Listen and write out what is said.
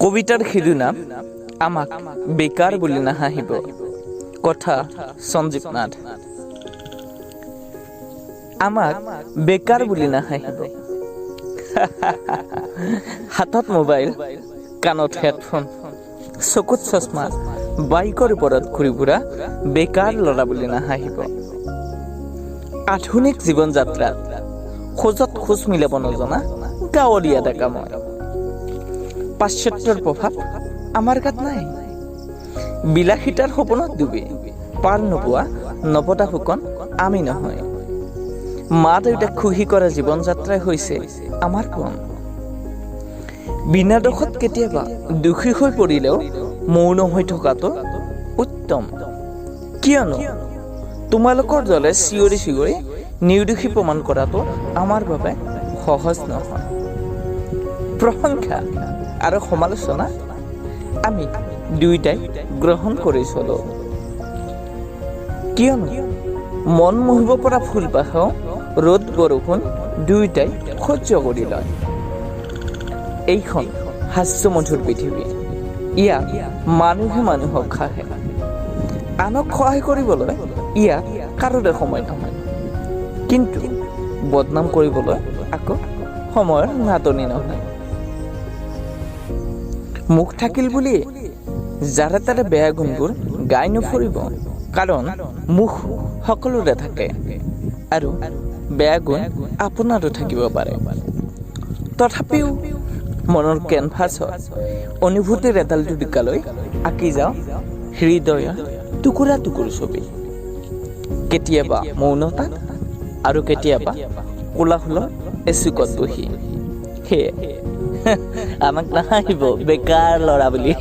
কবিতাৰ শিৰোনাম আমাক বেকাৰ বুলি নাহাঁহিব। কথা সঞ্জীৱ নাথ। আমাক বেকাৰ বুলি নাহাঁহিব। হাতত মোবাইল, কাণত হেডফোন, চকুত চশমা, বাইকৰ ওপৰত ঘূৰি ফুৰা বেকাৰ ল'ৰা বুলি নাহাঁহিব। আধুনিক জীৱন যাত্ৰাত খোজত খোজ মিলাব নজনা গাঁৱলীয়া ডেকা মই। পাশ্চাত্যৰ প্ৰভাৱ আমাৰ গাত নাই। বিলাসিতাৰ সপোনত ডুবি পাৰ নোপোৱা নপতা ফুকন আমি নহয়। মা দেউতাক খুহি কৰা জীৱন যাত্ৰাই হৈছে আমাৰ কণ। বিনা দোষত কেতিয়াবা দোষী হৈ পৰিলেও মৌন হৈ থকাটো উত্তম। কিয়নো তোমালোকৰ দলে চিঞৰি চিঞৰি নিৰ্দোষী প্ৰমাণ কৰাটো আমাৰ বাবে সহজ নহয়। প্ৰশংসা আৰু সমালোচনা আমি দুয়োটাই গ্ৰহণ কৰি চলো। কিয়নো মন মোহিব পৰা ফুলপাহও ৰ'দ বৰষুণ দুয়োটাই সহ্য কৰি লয়। এইখন হাস্যমধুৰ পৃথিৱী, ইয়াত মানুহে মানুহক হাঁহে। আনক সহায় কৰিবলৈ ইয়াত কাৰোৰে সময় নহয়, কিন্তু বদনাম কৰিবলৈ আকৌ সময়ৰ নাটনি নহয়। মুখ থাকিল বুলি যাৰে তাৰে বেয়া গুণবোৰ গাই নুফুৰিব, কাৰণ মুখ সকলোৰে থাকে আৰু বেয়া গুণ আপোনাৰো থাকিব পাৰে। তথাপিও মনৰ কেনভাছত অনুভূতিৰ এডাল টুকুৰালৈ আঁকি যাওঁ হৃদয়ৰ টুকুৰা টুকুৰ ছবি। কেতিয়াবা মৌনতাত আৰু কেতিয়াবা কোলাহলৰ এচুকত বহি। সেয়ে আমাক নাহাঁহিব বেকাৰ ল'ৰা বুলি।